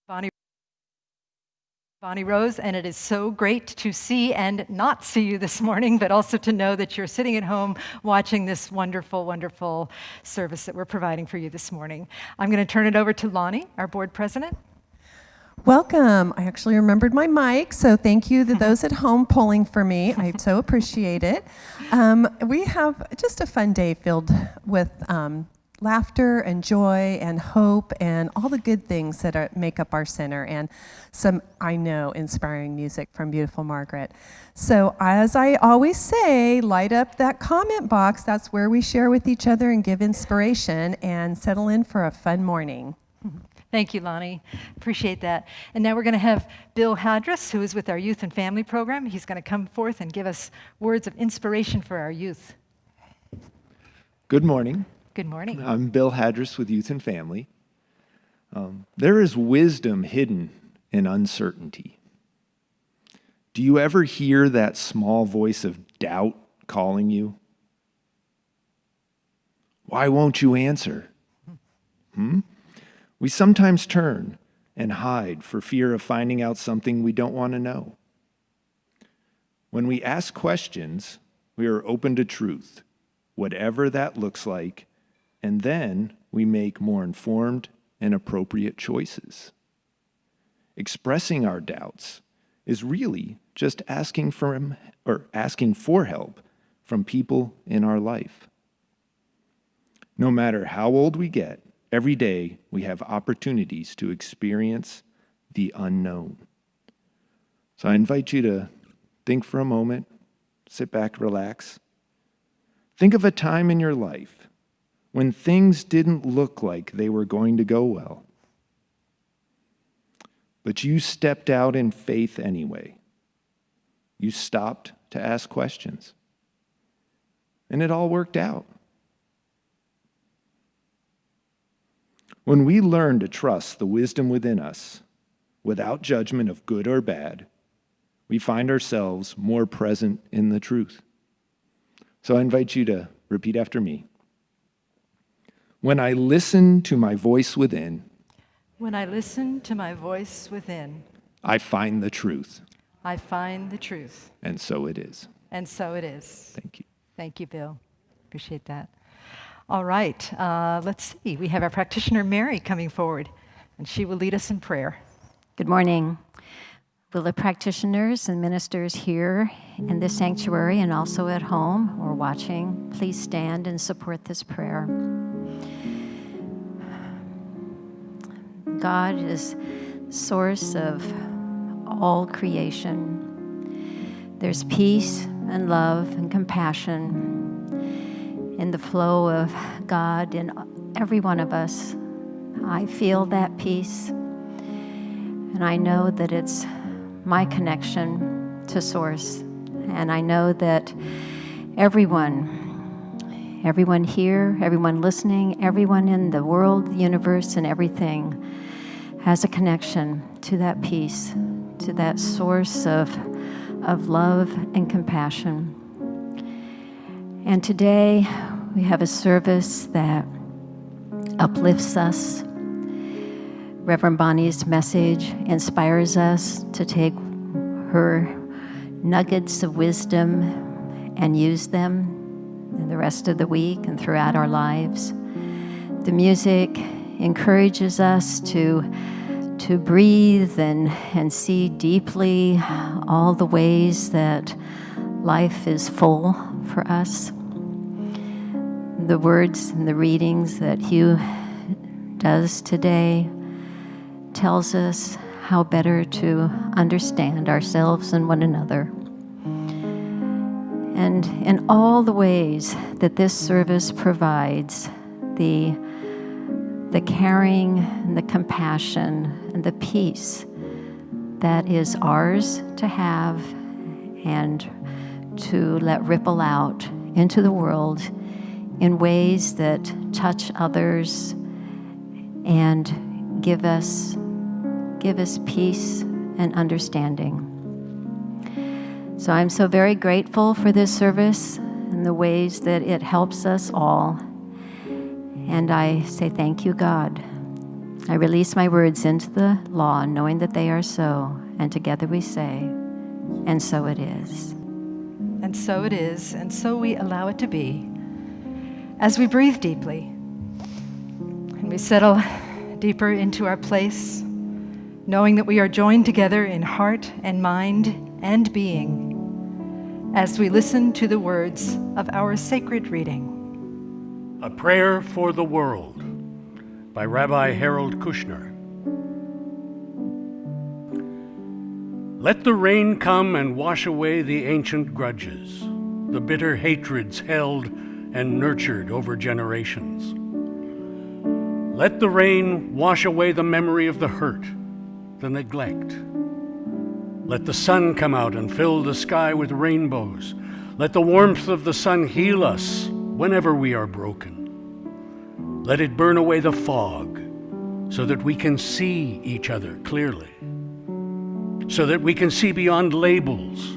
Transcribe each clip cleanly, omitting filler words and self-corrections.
Bonnie Rose, and it is so great to see and not see you this morning, but also to know that you're sitting at home watching this wonderful, wonderful service that we're providing for you this morning. I'm going to turn it over to Lonnie, our board president. Welcome. I actually remembered my mic, so thank you to those at home polling for me. I so appreciate it. We have just a fun day filled with laughter and joy and hope and all the good things that make up our center, and some, I know, inspiring music from beautiful Margaret. So as I always say, light up that comment box. That's where we share with each other and give inspiration, and settle in for a fun morning. Thank you, Lonnie. Appreciate that. And now we're going to have Bill Hadras, who is with our Youth and Family Program. He's going to come forth and give us words of inspiration for our youth. Good morning. Good morning. I'm Bill Hadras with Youth and Family. There is wisdom hidden in uncertainty. Do you ever hear that small voice of doubt calling you? Why won't you answer? We sometimes turn and hide for fear of finding out something we don't want to know. When we ask questions, we are open to truth, whatever that looks like, and then we make more informed and appropriate choices. Expressing our doubts is really just asking for help from people in our life. No matter how old we get, every day we have opportunities to experience the unknown. So I invite you to think for a moment, sit back, relax. Think of a time in your life when things didn't look like they were going to go well, but you stepped out in faith anyway. You stopped to ask questions, and it all worked out. When we learn to trust the wisdom within us, without judgment of good or bad, we find ourselves more present in the truth. So I invite you to repeat after me. When I listen to my voice within, When I listen to my voice within, I find the truth. I find the truth. And so it is. And so it is. Thank you. Thank you, Bill. Appreciate that. All right, let's see. We have our practitioner, Mary, coming forward, and she will lead us in prayer. Good morning. Will the practitioners and ministers here in this sanctuary and also at home or watching, please stand and support this prayer. God is source of all creation. There's peace and love and compassion in the flow of God in every one of us. I feel that peace, and I know that it's my connection to Source, and I know that everyone here, everyone listening, everyone in the world, the universe, and everything has a connection to that peace, to that source of love and compassion. And today, we have a service that uplifts us. Reverend Bonnie's message inspires us to take her nuggets of wisdom and use them in the rest of the week and throughout our lives. The music encourages us to breathe and see deeply all the ways that life is full for us. The words and the readings that Hugh does today tells us how better to understand ourselves and one another. And in all the ways that this service provides the caring and the compassion and the peace that is ours to have and to let ripple out into the world in ways that touch others and give us peace and understanding. So I'm so very grateful for this service and the ways that it helps us all. And I say thank you, God. I release my words into the law, knowing that they are so, and together we say, and so it is. And so it is, and so we allow it to be. As we breathe deeply, and we settle deeper into our place, knowing that we are joined together in heart and mind and being, as we listen to the words of our sacred reading. A Prayer for the World by Rabbi Harold Kushner. Let the rain come and wash away the ancient grudges, the bitter hatreds held and nurtured over generations. Let the rain wash away the memory of the hurt, the neglect. Let the sun come out and fill the sky with rainbows. Let the warmth of the sun heal us whenever we are broken. Let it burn away the fog so that we can see each other clearly, so that we can see beyond labels,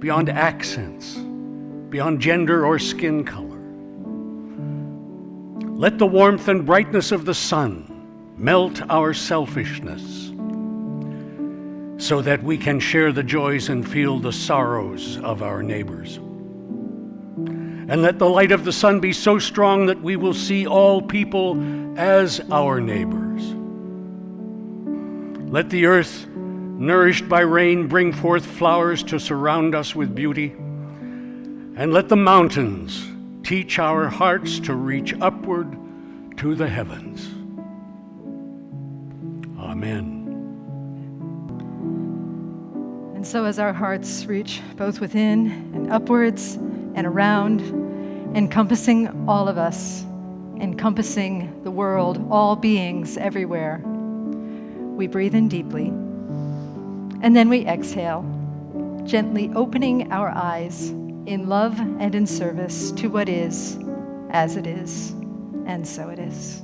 beyond accents, beyond gender or skin color. Let the warmth and brightness of the sun melt our selfishness, so that we can share the joys and feel the sorrows of our neighbors. And let the light of the sun be so strong that we will see all people as our neighbors. Let the earth, nourished by rain, bring forth flowers to surround us with beauty. And let the mountains teach our hearts to reach upward to the heavens. Amen. And so as our hearts reach both within and upwards and around, encompassing all of us, encompassing the world, all beings everywhere, we breathe in deeply, and then we exhale, gently opening our eyes in love and in service to what is, as it is, and so it is.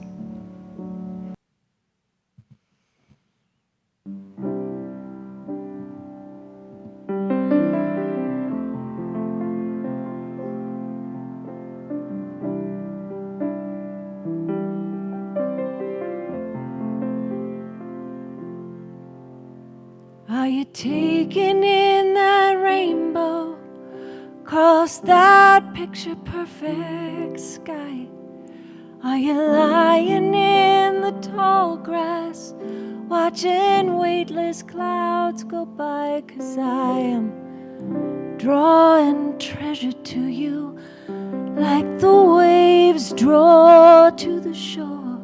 Are you taking in that rainbow across that picture perfect sky? Are you lying in the tall grass watching weightless clouds go by? 'Cause I am drawing treasure to you like the waves draw to the shore,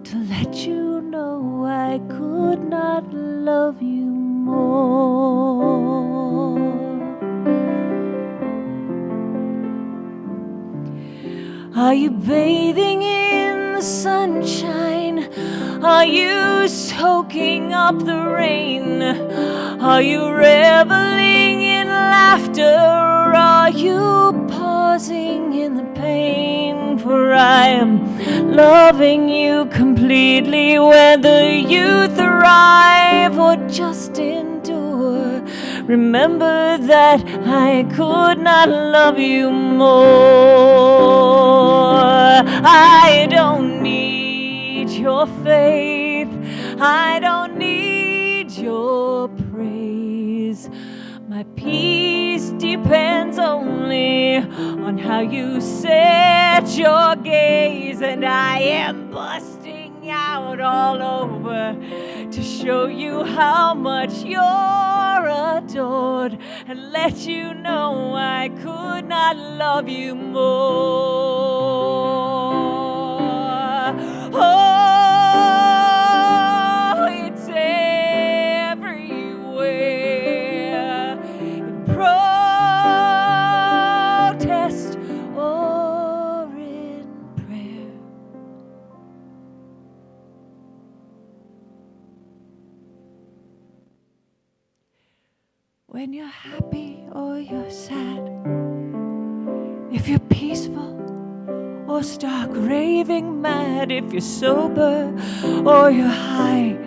to let you know I could not love you more. Are you bathing in the sunshine? Are you soaking up the rain? Are you reveling in laughter? Are you pausing in the pain? For I am loving you completely, whether you thrive or just endure. Remember that I could not love you more. I don't need your faith, I don't need your praise. My peace depends only on how you set your gaze, and I am busting out all over to show you how much you're adored, and let you know I could not love you more. Oh, it's everywhere, in protest or in prayer. When you're happy or you're sad, if you're peaceful or stark raving mad, if you're sober or you're high,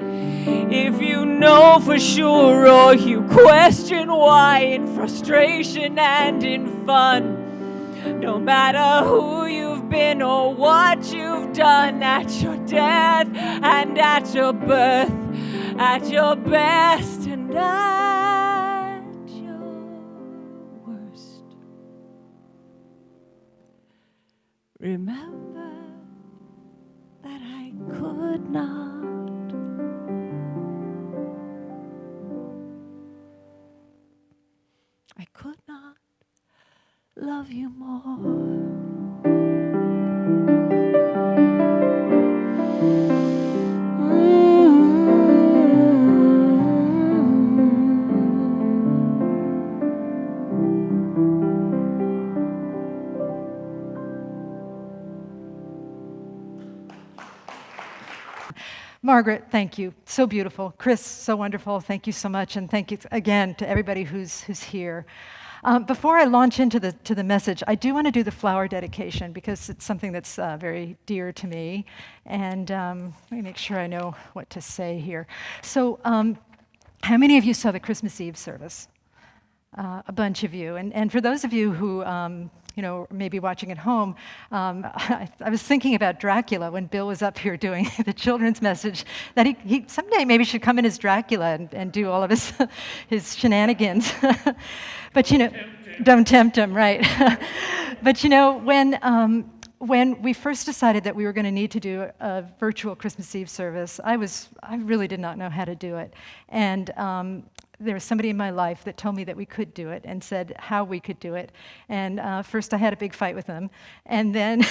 if you know for sure or you question why, in frustration and in fun, no matter who you've been or what you've done, at your death and at your birth, at your best and at your worst. Remember that I could not. I could not love you more. Margaret, thank you. So beautiful. Chris, so wonderful. Thank you so much. And thank you again to everybody who's here. Before I launch into the message, I do want to do the flower dedication because it's something that's very dear to me. And let me make sure I know what to say here. So how many of you saw the Christmas Eve service? A bunch of you. And for those of you who maybe watching at home, I was thinking about Dracula when Bill was up here doing the children's message, that he someday maybe should come in as Dracula and do all of his shenanigans. But don't tempt him, right? But when we first decided that we were going to need to do a virtual Christmas Eve service, I really did not know how to do it. And there was somebody in my life that told me that we could do it and said how we could do it. And first I had a big fight with him. And then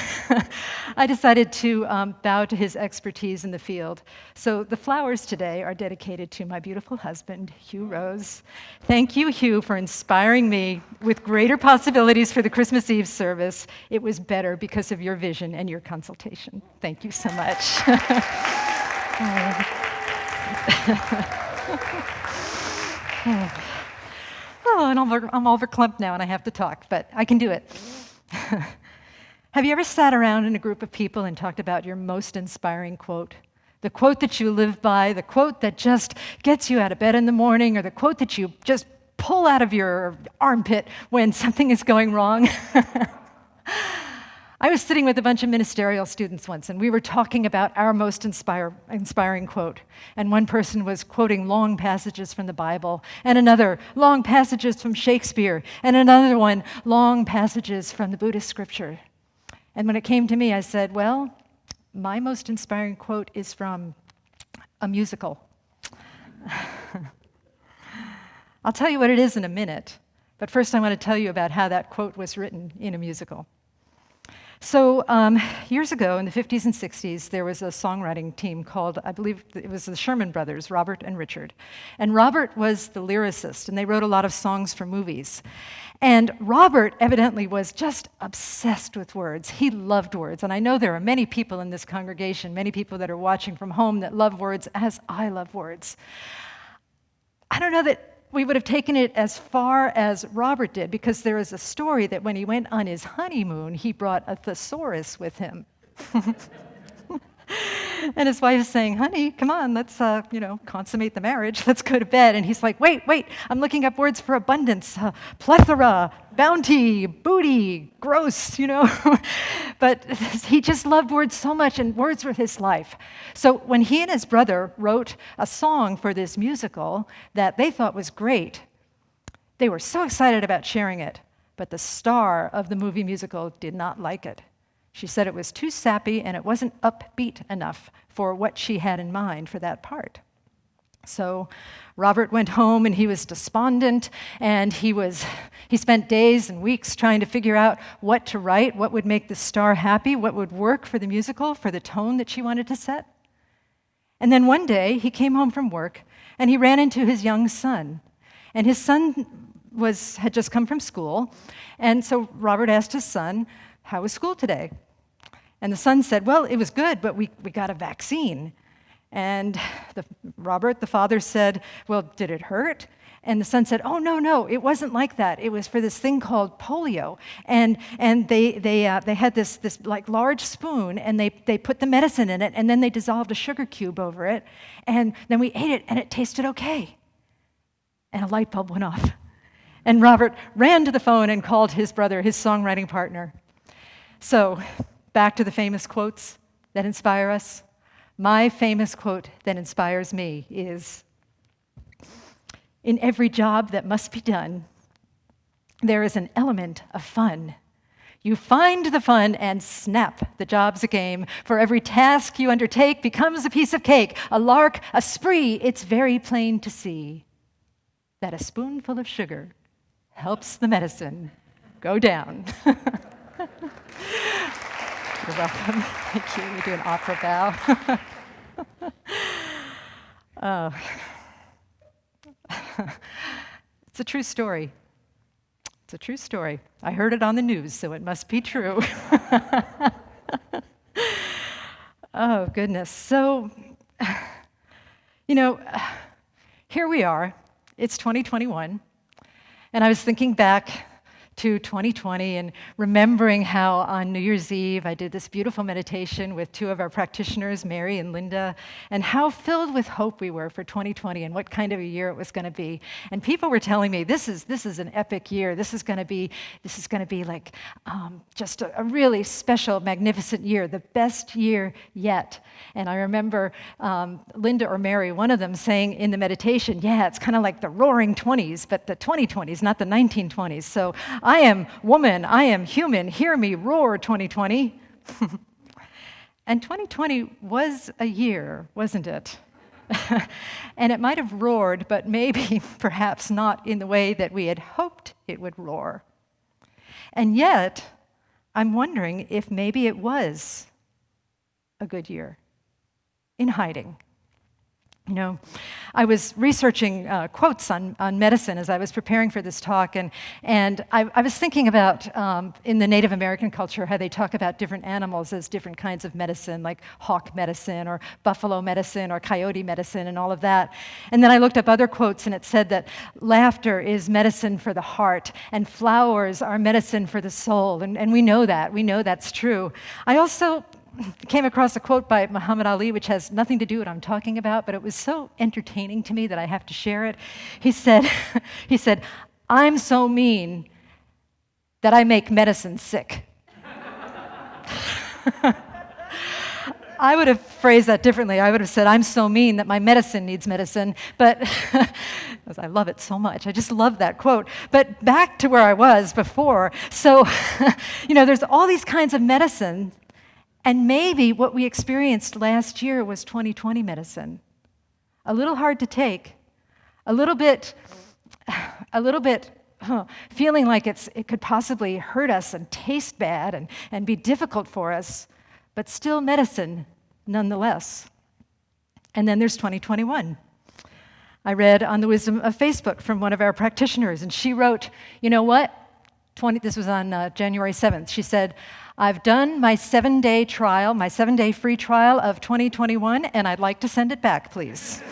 I decided to bow to his expertise in the field. So the flowers today are dedicated to my beautiful husband, Hugh Rose. Thank you, Hugh, for inspiring me with greater possibilities for the Christmas Eve service. It was better because of your vision and your consultation. Thank you so much. Oh, and I'm all verklempt now and I have to talk, but I can do it. Have you ever sat around in a group of people and talked about your most inspiring quote? The quote that you live by, the quote that just gets you out of bed in the morning, or the quote that you just pull out of your armpit when something is going wrong? I was sitting with a bunch of ministerial students once, and we were talking about our most inspiring quote. And one person was quoting long passages from the Bible, and another, long passages from Shakespeare, and another one, long passages from the Buddhist scripture. And when it came to me, I said, well, my most inspiring quote is from a musical. I'll tell you what it is in a minute, but first I want to tell you about how that quote was written in a musical. So years ago, in the 50s and 60s, there was a songwriting team called, I believe it was the Sherman Brothers, Robert and Richard. And Robert was the lyricist, and they wrote a lot of songs for movies. And Robert evidently was just obsessed with words. He loved words. And I know there are many people in this congregation, many people that are watching from home that love words as I love words. I don't know that we would have taken it as far as Robert did, because there is a story that when he went on his honeymoon, he brought a thesaurus with him. And his wife is saying, honey, come on, let's consummate the marriage. Let's go to bed. And he's like, wait, I'm looking up words for abundance, plethora, bounty, booty, gross, But he just loved words so much, and words were his life. So when he and his brother wrote a song for this musical that they thought was great, they were so excited about sharing it. But the star of the movie musical did not like it. She said it was too sappy and it wasn't upbeat enough for what she had in mind for that part. So Robert went home and he was despondent, and he spent days and weeks trying to figure out what to write, what would make the star happy, what would work for the musical, for the tone that she wanted to set. And then one day he came home from work and he ran into his young son. And his son had just come from school, and so Robert asked his son, how was school today? And the son said, well, it was good, but we got a vaccine. And Robert, the father, said, well, did it hurt? And the son said, oh, no, it wasn't like that. It was for this thing called polio. And they had this like large spoon, and they put the medicine in it, and then they dissolved a sugar cube over it, and then we ate it, and it tasted okay. And a light bulb went off. And Robert ran to the phone and called his brother, his songwriting partner. So, back to the famous quotes that inspire us. My famous quote that inspires me is, "In every job that must be done, there is an element of fun. You find the fun and snap, the job's a game. For every task you undertake becomes a piece of cake, a lark, a spree. It's very plain to see that a spoonful of sugar helps the medicine go down." You're welcome. Thank you. We do an opera bow. Oh. It's a true story. It's a true story. I heard it on the news, so it must be true. Oh, goodness. So, here we are. It's 2021. And I was thinking back to 2020 and remembering how on New Year's Eve I did this beautiful meditation with two of our practitioners, Mary and Linda, and how filled with hope we were for 2020 and what kind of a year it was going to be. And people were telling me, this is an epic year. This is going to be like just a really special, magnificent year, the best year yet. And I remember Linda or Mary, one of them, saying in the meditation, yeah, it's kind of like the roaring 20s, but the 2020s, not the 1920s. So I am woman, I am human, hear me roar, 2020. And 2020 was a year, wasn't it? And it might have roared, but maybe perhaps not in the way that we had hoped it would roar. And yet, I'm wondering if maybe it was a good year in hiding. I was researching quotes on medicine as I was preparing for this talk, and I was thinking about, in the Native American culture, how they talk about different animals as different kinds of medicine, like hawk medicine, or buffalo medicine, or coyote medicine, and all of that. And then I looked up other quotes, and it said that laughter is medicine for the heart, and flowers are medicine for the soul, and we know that. We know that's true. I also came across a quote by Muhammad Ali, which has nothing to do with what I'm talking about, but it was so entertaining to me that I have to share it. He said, "I'm so mean that I make medicine sick." I would have phrased that differently. I would have said, "I'm so mean that my medicine needs medicine," but I love it so much. I just love that quote. But back to where I was before. So, there's all these kinds of medicine. And maybe what we experienced last year was 2020 medicine. A little hard to take, a little bit feeling like it could possibly hurt us and taste bad and be difficult for us, but still medicine nonetheless. And then there's 2021. I read on the Wisdom of Facebook from one of our practitioners, and she wrote, you know what? This was on January 7th. She said, "I've done my 7-day trial, my 7-day free trial of 2021, and I'd like to send it back, please."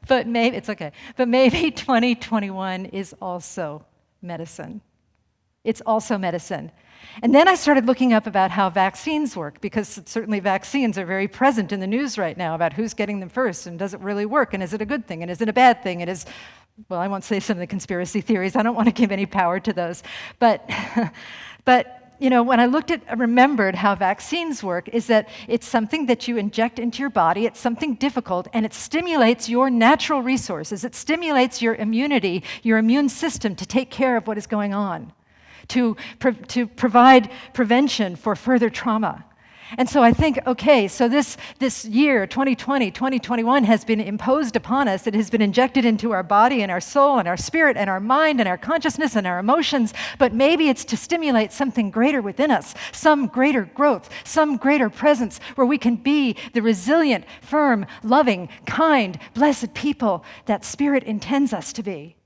But maybe, it's okay. But maybe 2021 is also medicine. It's also medicine. And then I started looking up about how vaccines work, because certainly vaccines are very present in the news right now about who's getting them first, and does it really work, and is it a good thing, and is it a bad thing, and well, I won't say some of the conspiracy theories. I don't want to give any power to those. But when I remembered how vaccines work, is that it's something that you inject into your body, it's something difficult, and it stimulates your natural resources. It stimulates your immunity, your immune system to take care of what is going on, to provide prevention for further trauma. And so I think, okay, so this year, 2020, 2021, has been imposed upon us. It has been injected into our body and our soul and our spirit and our mind and our consciousness and our emotions, but maybe it's to stimulate something greater within us, some greater growth, some greater presence, where we can be the resilient, firm, loving, kind, blessed people that Spirit intends us to be.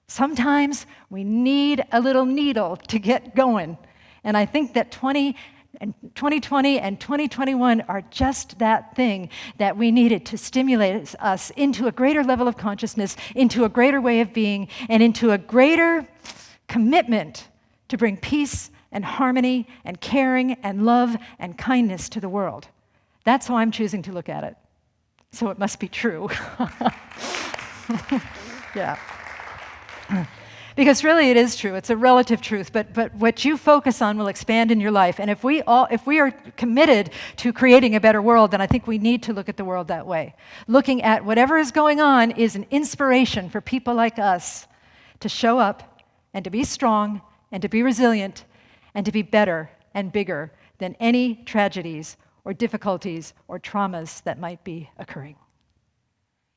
Sometimes we need a little needle to get going. And I think that 2020 and 2021 are just that thing that we needed to stimulate us into a greater level of consciousness, into a greater way of being, and into a greater commitment to bring peace and harmony and caring and love and kindness to the world. That's how I'm choosing to look at it. So it must be true. Yeah. Because really it is true. It's a relative truth, but what you focus on will expand in your life. And if we are committed to creating a better world, then I think we need to look at the world that way. Looking at whatever is going on is an inspiration for people like us to show up and to be strong and to be resilient and to be better and bigger than any tragedies or difficulties or traumas that might be occurring.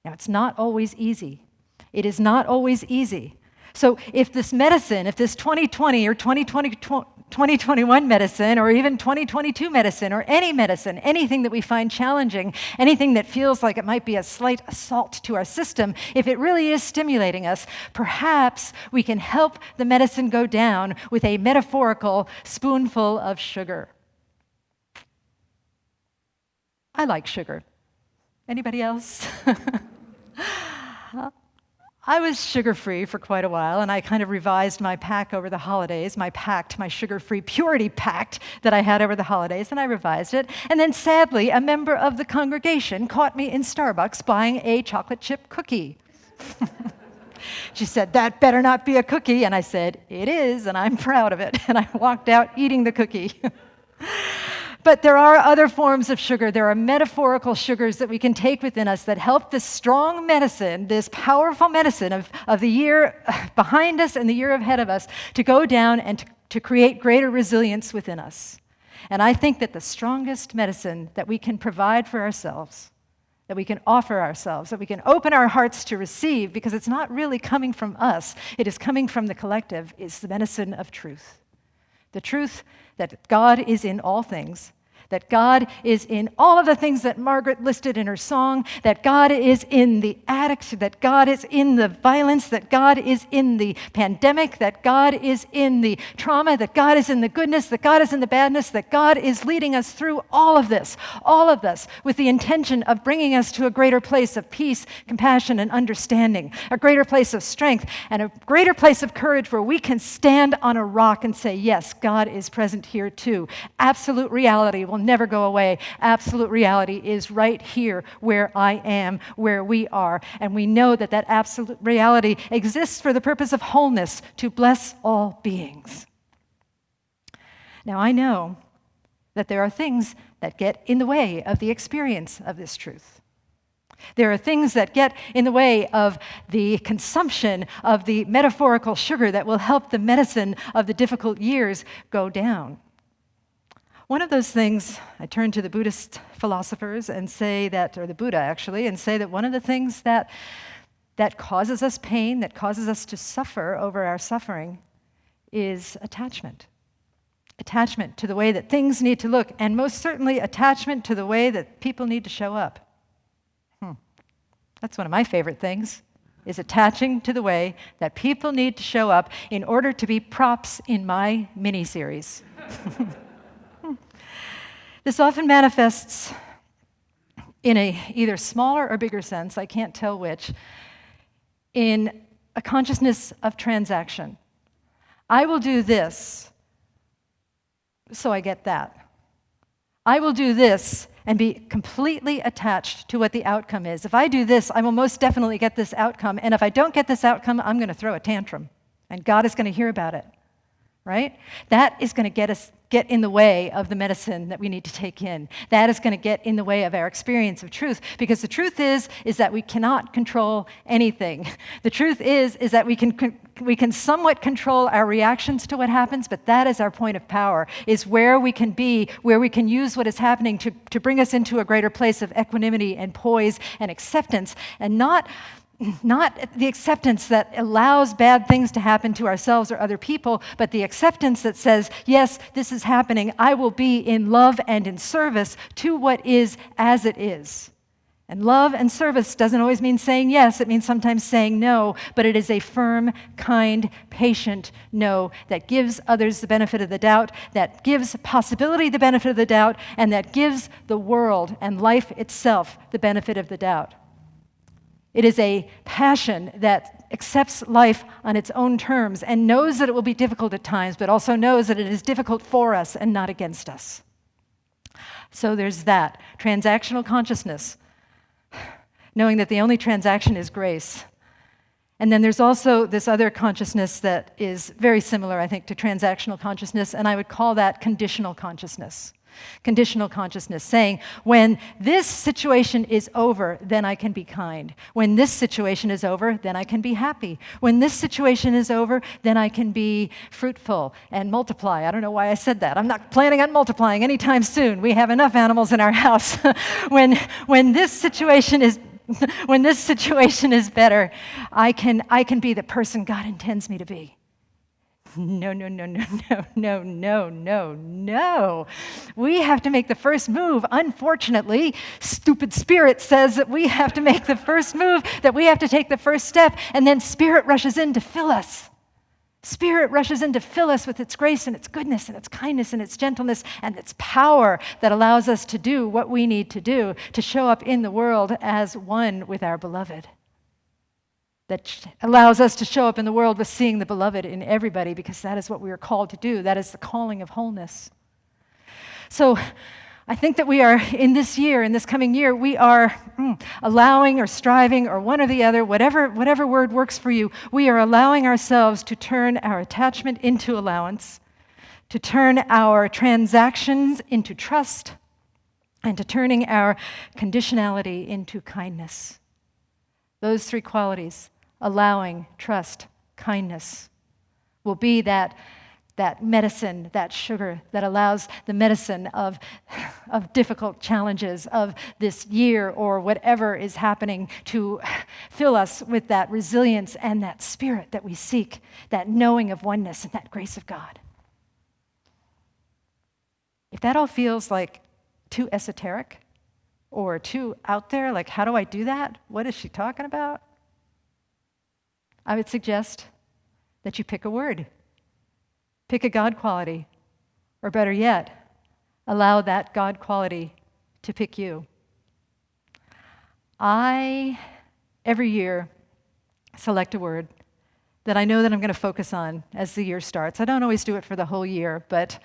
Now, it's not always easy. It is not always easy. So if this medicine, if this 2020 or 2021 medicine, or even 2022 medicine, or any medicine, anything that we find challenging, anything that feels like it might be a slight assault to our system, if it really is stimulating us, perhaps we can help the medicine go down with a metaphorical spoonful of sugar. I like sugar. Anybody else? I was sugar-free for quite a while, and I kind of revised my pack over the holidays, my sugar-free purity pact that I had over the holidays, and I revised it. And then sadly, a member of the congregation caught me in Starbucks buying a chocolate chip cookie. She said, "That better not be a cookie." And I said, "It is, and I'm proud of it." And I walked out eating the cookie. But there are other forms of sugar. There are metaphorical sugars that we can take within us that help this strong medicine, this powerful medicine of the year behind us and the year ahead of us to go down and to create greater resilience within us. And I think that the strongest medicine that we can provide for ourselves, that we can offer ourselves, that we can open our hearts to receive, because it's not really coming from us, it is coming from the collective, is the medicine of truth. The truth that God is in all things, that God is in all of the things that Margaret listed in her song, that God is in the addict, that God is in the violence, that God is in the pandemic, that God is in the trauma, that God is in the goodness, that God is in the badness, that God is leading us through all of this, with the intention of bringing us to a greater place of peace, compassion, and understanding, a greater place of strength, and a greater place of courage where we can stand on a rock and say, yes, God is present here too. Absolute reality will never go away. Absolute reality is right here where I am, where we are. And we know that that absolute reality exists for the purpose of wholeness, to bless all beings. Now, I know that there are things that get in the way of the experience of this truth. There are things that get in the way of the consumption of the metaphorical sugar that will help the medicine of the difficult years go down. One of those things, I turn to the Buddhist philosophers and say that, or the Buddha actually, and say that one of the things that causes us pain, that causes us to suffer over our suffering, is attachment. Attachment to the way that things need to look, and most certainly attachment to the way that people need to show up. That's one of my favorite things, is attaching to the way that people need to show up in order to be props in my mini-series. This often manifests in a either smaller or bigger sense, I can't tell which, in a consciousness of transaction. I will do this, so I get that. I will do this and be completely attached to what the outcome is. If I do this, I will most definitely get this outcome, and if I don't get this outcome, I'm going to throw a tantrum, and God is going to hear about it. Right? That is going to get in the way of the medicine that we need to take in. That is going to get in the way of our experience of truth, because the truth is that we cannot control anything. The truth is that we can somewhat control our reactions to what happens, but that is our point of power, is where we can be, where we can use what is happening to bring us into a greater place of equanimity and poise and acceptance, and not the acceptance that allows bad things to happen to ourselves or other people, but the acceptance that says, yes, this is happening. I will be in love and in service to what is as it is. And love and service doesn't always mean saying yes. It means sometimes saying no, but it is a firm, kind, patient no that gives others the benefit of the doubt, that gives possibility the benefit of the doubt, and that gives the world and life itself the benefit of the doubt. It is a passion that accepts life on its own terms and knows that it will be difficult at times, but also knows that it is difficult for us and not against us. So there's that. Transactional consciousness, knowing that the only transaction is grace. And then there's also this other consciousness that is very similar, I think, to transactional consciousness, and I would call that conditional consciousness. Conditional consciousness, saying, when this situation is over, then I can be kind. When this situation is over, then I can be happy. When this situation is over, then I can be fruitful and multiply. I don't know why I said that. I'm not planning on multiplying anytime soon. We have enough animals in our house. when this situation is when this situation is better, I can be the person God intends me to be. No, no, no, no, no, no, no, no, no. We have to make the first move. Unfortunately, stupid spirit says that we have to make the first move, that we have to take the first step, and then spirit rushes in to fill us. Spirit rushes in to fill us with its grace and its goodness and its kindness and its gentleness and its power that allows us to do what we need to do to show up in the world as one with our beloved. That allows us to show up in the world with seeing the beloved in everybody, because that is what we are called to do. That is the calling of wholeness. So I think that we are, in this year, in this coming year, we are allowing or striving or one or the other, whatever word works for you, we are allowing ourselves to turn our attachment into allowance, to turn our transactions into trust, and to turning our conditionality into kindness. Those three qualities, allowing, trust, kindness, will be that medicine, that sugar that allows the medicine of difficult challenges of this year or whatever is happening to fill us with that resilience and that spirit that we seek, that knowing of oneness and that grace of God. If that all feels like too esoteric or too out there, like how do I do that? What is she talking about? I would suggest that you pick a word. Pick a God quality, or better yet, allow that God quality to pick you. I, every year, select a word that I know that I'm going to focus on as the year starts. I don't always do it for the whole year, but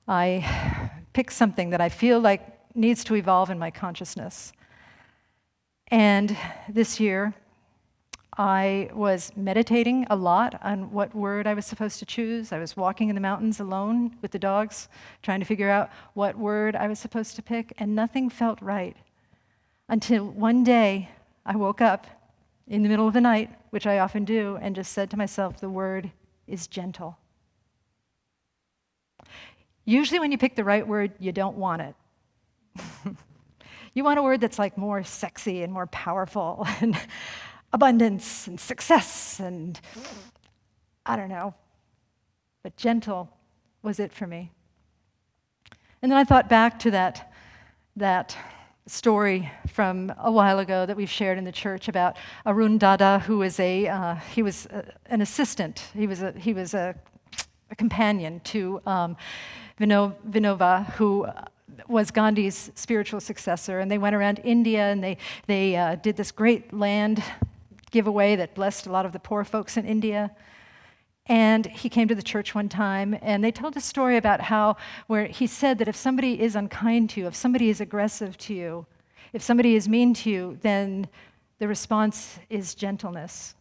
I pick something that I feel like needs to evolve in my consciousness. And this year, I was meditating a lot on what word I was supposed to choose. I was walking in the mountains alone with the dogs, trying to figure out what word I was supposed to pick, and nothing felt right. Until one day, I woke up in the middle of the night, which I often do, and just said to myself, the word is gentle. Usually when you pick the right word, you don't want it. You want a word that's like more sexy and more powerful and abundance and success and I don't know. But gentle was it for me. And then I thought back to that story from a while ago that we've shared in the church about Arun Dada, who was an assistant. He was a companion to Vinoba, who was Gandhi's spiritual successor, and they went around India and they did this great land giveaway that blessed a lot of the poor folks in India. And he came to the church one time, and they told a story about where he said that if somebody is unkind to you, if somebody is aggressive to you, if somebody is mean to you, then the response is gentleness.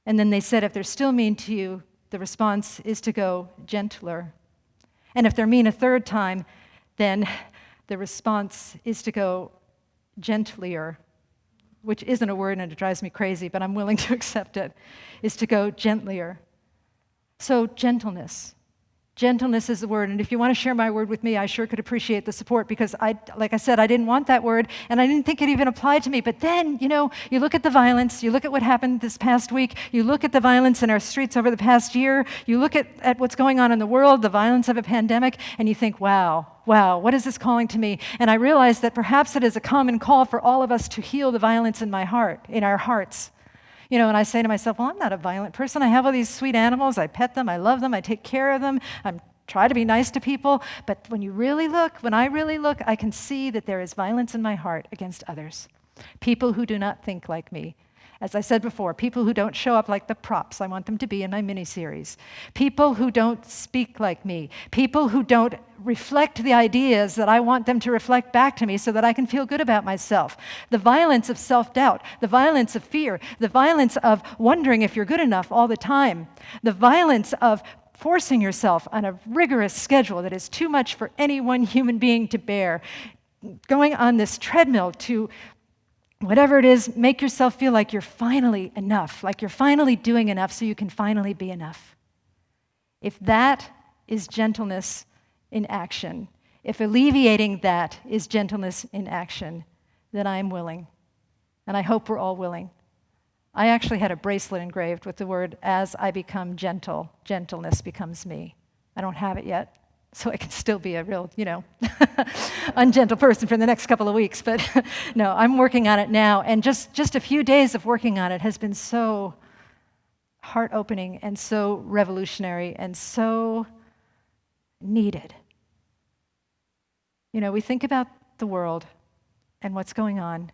And then they said if they're still mean to you, the response is to go gentler. And if they're mean a third time, then the response is to go gentlier, which isn't a word and it drives me crazy, but I'm willing to accept it, is to go gentlier. So gentleness. Gentleness is the word, and if you want to share my word with me, I sure could appreciate the support, because like I said, I didn't want that word, and I didn't think it even applied to me. But then, you look at the violence, you look at what happened this past week, you look at the violence in our streets over the past year, you look at what's going on in the world, the violence of a pandemic, and you think, wow, what is this calling to me? And I realized that perhaps it is a common call for all of us to heal the violence in our hearts. And I say to myself, well, I'm not a violent person. I have all these sweet animals. I pet them. I love them. I take care of them. I try to be nice to people. When I really look, I can see that there is violence in my heart against others, people who do not think like me. As I said before, people who don't show up like the props I want them to be in my mini-series. People who don't speak like me. People who don't reflect the ideas that I want them to reflect back to me so that I can feel good about myself. The violence of self-doubt, the violence of fear, the violence of wondering if you're good enough all the time, the violence of forcing yourself on a rigorous schedule that is too much for any one human being to bear, going on this treadmill to whatever it is, make yourself feel like you're finally enough, like you're finally doing enough so you can finally be enough. If that is gentleness in action, if alleviating that is gentleness in action, then I'm willing. And I hope we're all willing. I actually had a bracelet engraved with the word, "As I become gentle, gentleness becomes me." I don't have it yet, so I can still be a real, ungentle person for the next couple of weeks. But no, I'm working on it now. And just a few days of working on it has been so heart-opening and so revolutionary and so needed. We think about the world and what's going on.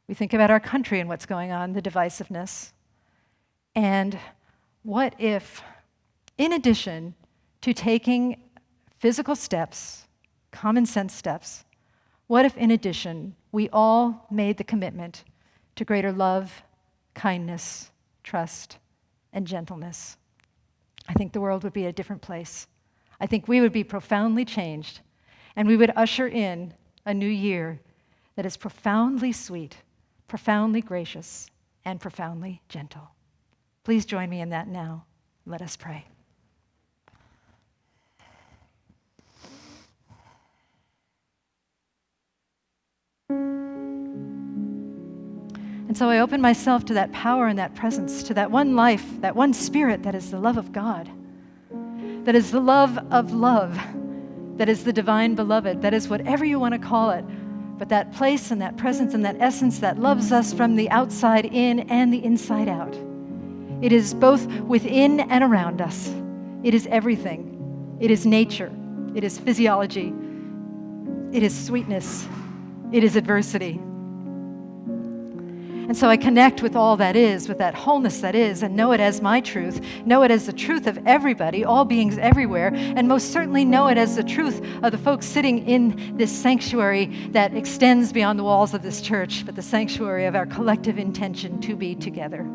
We think about our country and what's going on, the divisiveness. And what if, in addition to taking physical steps, common sense steps, what if in addition we all made the commitment to greater love, kindness, trust, and gentleness? I think the world would be a different place. I think we would be profoundly changed, and we would usher in a new year that is profoundly sweet, profoundly gracious, and profoundly gentle. Please join me in that now. Let us pray. And so I open myself to that power and that presence, to that one life, that one spirit that is the love of God, that is the love of love, that is the divine beloved, that is whatever you want to call it, but that place and that presence and that essence that loves us from the outside in and the inside out. It is both within and around us. It is everything. It is nature. It is physiology. It is sweetness. It is adversity. And so I connect with all that is, with that wholeness that is, and know it as my truth, know it as the truth of everybody, all beings everywhere, and most certainly know it as the truth of the folks sitting in this sanctuary that extends beyond the walls of this church, but the sanctuary of our collective intention to be together.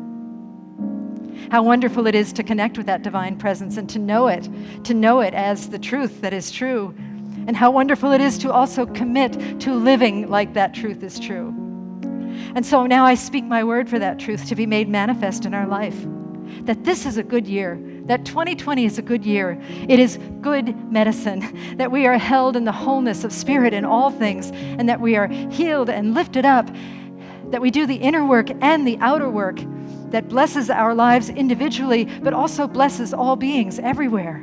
How wonderful it is to connect with that divine presence and to know it as the truth that is true, and how wonderful it is to also commit to living like that truth is true. And so now I speak my word for that truth to be made manifest in our life. That this is a good year, that 2020 is a good year. It is good medicine, that we are held in the wholeness of spirit in all things, and that we are healed and lifted up, that we do the inner work and the outer work that blesses our lives individually, but also blesses all beings everywhere.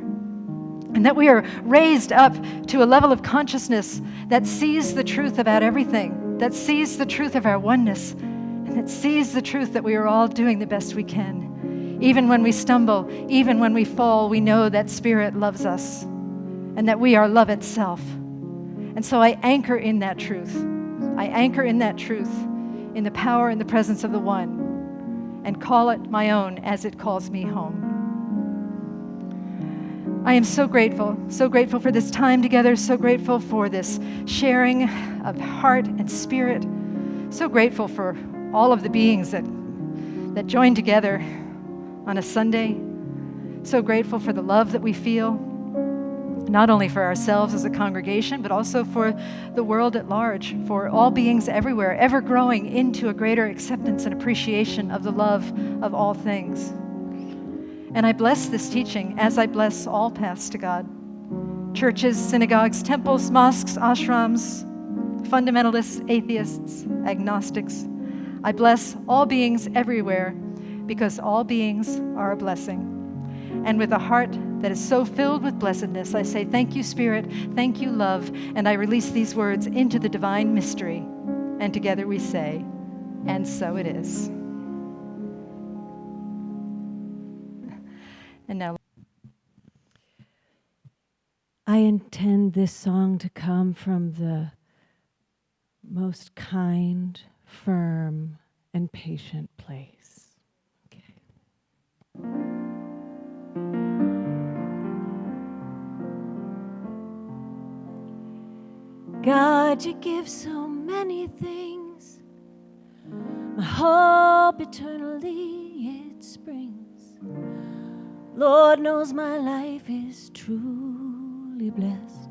And that we are raised up to a level of consciousness that sees the truth about everything, that sees the truth of our oneness, and that sees the truth that we are all doing the best we can. Even when we stumble, even when we fall, we know that Spirit loves us and that we are love itself. And so I anchor in that truth. I anchor in that truth, in the power and the presence of the One, and call it my own as it calls me home. I am so grateful for this time together, so grateful for this sharing of heart and spirit, so grateful for all of the beings that join together on a Sunday, so grateful for the love that we feel, not only for ourselves as a congregation, but also for the world at large, for all beings everywhere, ever growing into a greater acceptance and appreciation of the love of all things. And I bless this teaching as I bless all paths to God. Churches, synagogues, temples, mosques, ashrams, fundamentalists, atheists, agnostics. I bless all beings everywhere because all beings are a blessing. And with a heart that is so filled with blessedness, I say, thank you, Spirit, thank you, love, and I release these words into the divine mystery. And together we say, and so it is. And now, I intend this song to come from the most kind, firm, and patient place. Okay. God, you give so many things. My hope eternally it springs. Lord knows my life is truly blessed.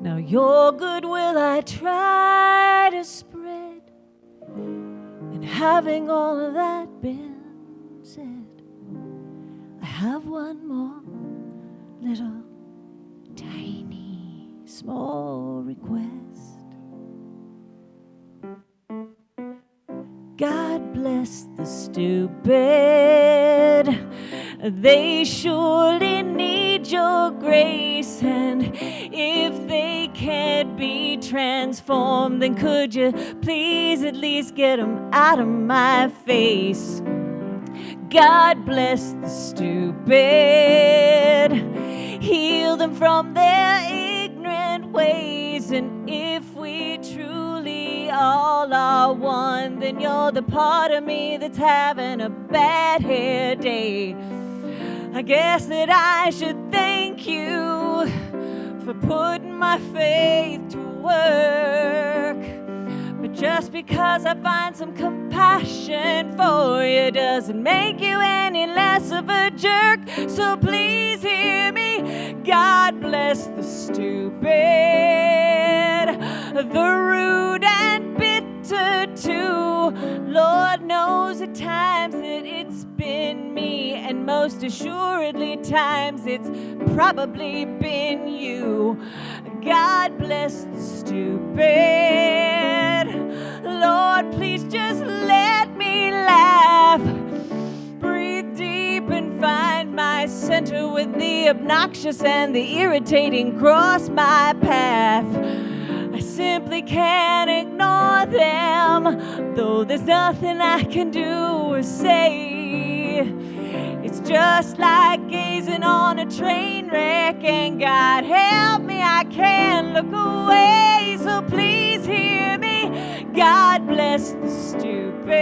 Now your goodwill I try to spread. And having all of that been said, I have one more little tiny small request. God bless the stupid. They surely need your grace, and if they can't be transformed, then could you please at least get them out of my face? God bless the stupid. Heal them from their ignorant ways, and if we truly all are one, then you're the part of me that's having a bad hair day. I guess that I should thank you for putting my faith to work. But just because I find some compassion for you doesn't make you any less of a jerk. So please hear me. God bless the stupid, the rude and bitter too. Lord knows at times that it's been me, and most assuredly times it's probably been you. God bless the stupid. Lord, please just let me laugh. Breathe deep and find my center with the obnoxious and the irritating cross my path. I simply can't ignore them, though there's nothing I can do or say. It's just like gazing on a train wreck, and God help me, I can't look away. So please hear me. God bless the stupid,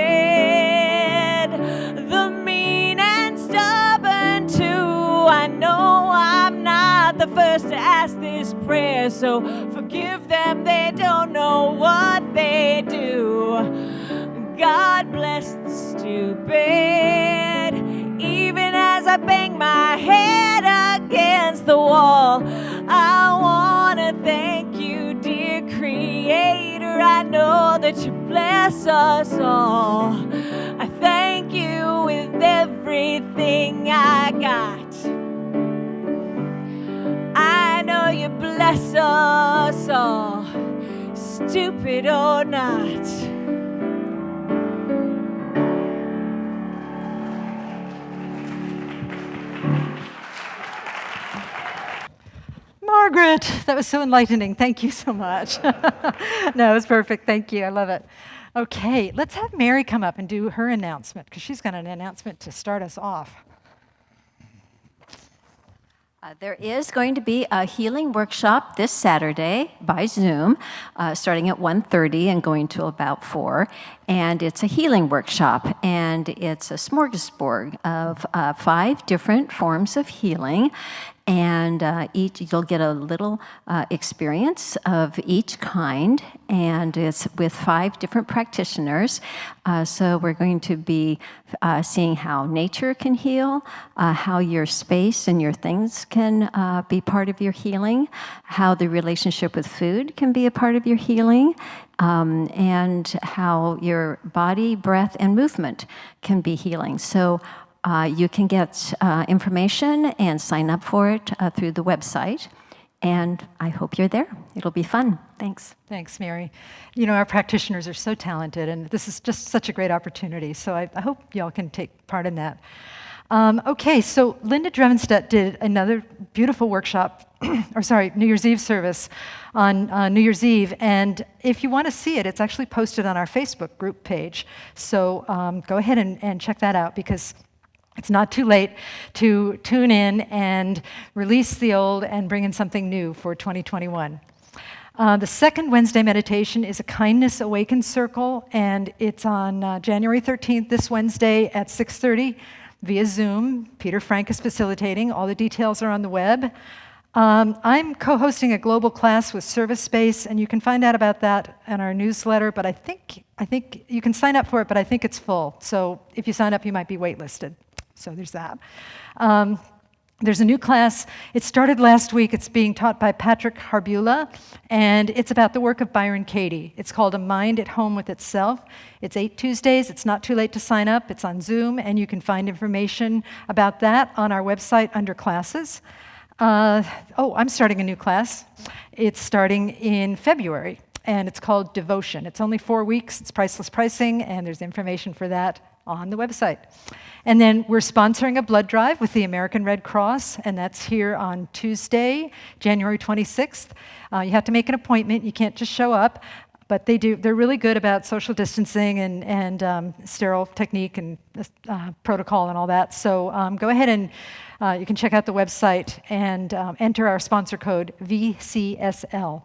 the mean and stubborn too. I know I'm not the first to ask this prayer, so forgive them, they don't know what they do. God bless the stupid. Even as I bang my head against the wall, I want to thank you, dear Creator. I know that you bless us all. I thank you with everything I got. I know you bless us all, stupid or not. Margaret, that was so enlightening. Thank you so much. No, it was perfect. Thank you. I love it. Okay, let's have Mary come up and do her announcement, because she's got an announcement to start us off. There is going to be a healing workshop this Saturday by Zoom, starting at 1:30 and going till about 4. And it's a healing workshop, and it's a smorgasbord of 5 different forms of healing. And you'll get a little experience of each kind, and it's with 5 different practitioners. So we're going to be seeing how nature can heal, how your space and your things can be part of your healing, how the relationship with food can be a part of your healing, and how your body, breath, and movement can be healing. So you can get information and sign up for it through the website. And I hope you're there. It'll be fun. Thanks. Thanks, Mary. You know, our practitioners are so talented, and this is just such a great opportunity. So I hope y'all can take part in that. Okay, so Linda Drevenstedt did another beautiful workshop, New Year's Eve service on New Year's Eve. And if you want to see it, it's actually posted on our Facebook group page. So go ahead and check that out, because it's not too late to tune in and release the old and bring in something new for 2021. The second Wednesday meditation is a Kindness Awakened Circle, and it's on January 13th, this Wednesday at 6:30 via Zoom. Peter Frank is facilitating. All the details are on the web. I'm co-hosting a global class with Service Space, and you can find out about that in our newsletter, but I think you can sign up for it, but I think it's full. So if you sign up, you might be waitlisted. So there's that. There's a new class. It started last week. It's being taught by Patrick Harbula, and it's about the work of Byron Katie. It's called A Mind at Home with Itself. It's 8 Tuesdays. It's not too late to sign up. It's on Zoom, and you can find information about that on our website under classes. I'm starting a new class. It's starting in February, and it's called Devotion. It's only 4 weeks. It's priceless pricing, and there's information for that on the website. And then we're sponsoring a blood drive with the American Red Cross, and that's here on Tuesday, January 26th. You have to make an appointment. You can't just show up, but they're really good about social distancing and sterile technique and protocol and all that. So go ahead and you can check out the website and enter our sponsor code VCSL.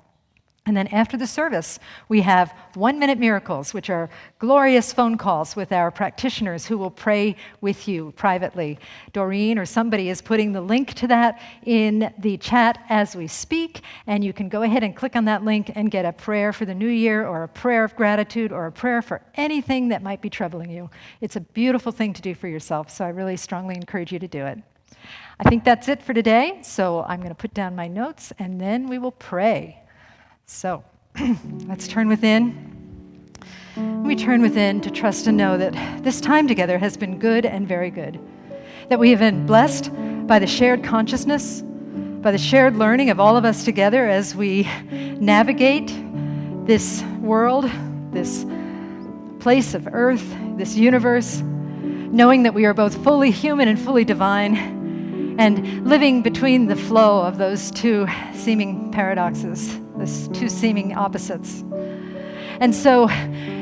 And then after the service, we have 1-minute miracles, which are glorious phone calls with our practitioners who will pray with you privately. Doreen or somebody is putting the link to that in the chat as we speak, and you can go ahead and click on that link and get a prayer for the new year or a prayer of gratitude or a prayer for anything that might be troubling you. It's a beautiful thing to do for yourself, so I really strongly encourage you to do it. I think that's it for today, so I'm going to put down my notes, and then we will pray. So let's turn within. We turn within to trust and know that this time together has been good and very good, that we have been blessed by the shared consciousness, by the shared learning of all of us together as we navigate this world, this place of earth, this universe, knowing that we are both fully human and fully divine, and living between the flow of those two seeming paradoxes, those two seeming opposites. And so,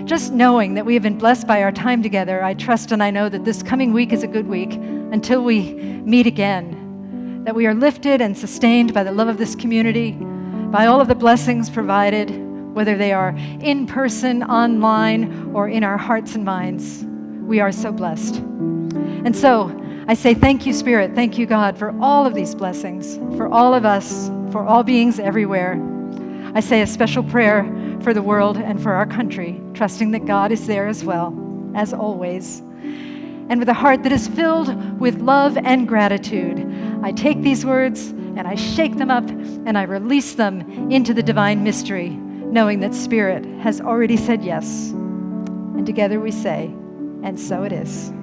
just knowing that we have been blessed by our time together, I trust and I know that this coming week is a good week until we meet again, that we are lifted and sustained by the love of this community, by all of the blessings provided, whether they are in person, online, or in our hearts and minds. We are so blessed. And so, I say thank you, Spirit, thank you, God, for all of these blessings, for all of us, for all beings everywhere. I say a special prayer for the world and for our country, trusting that God is there as well, as always. And with a heart that is filled with love and gratitude, I take these words and I shake them up and I release them into the divine mystery, knowing that Spirit has already said yes. And together we say, and so it is.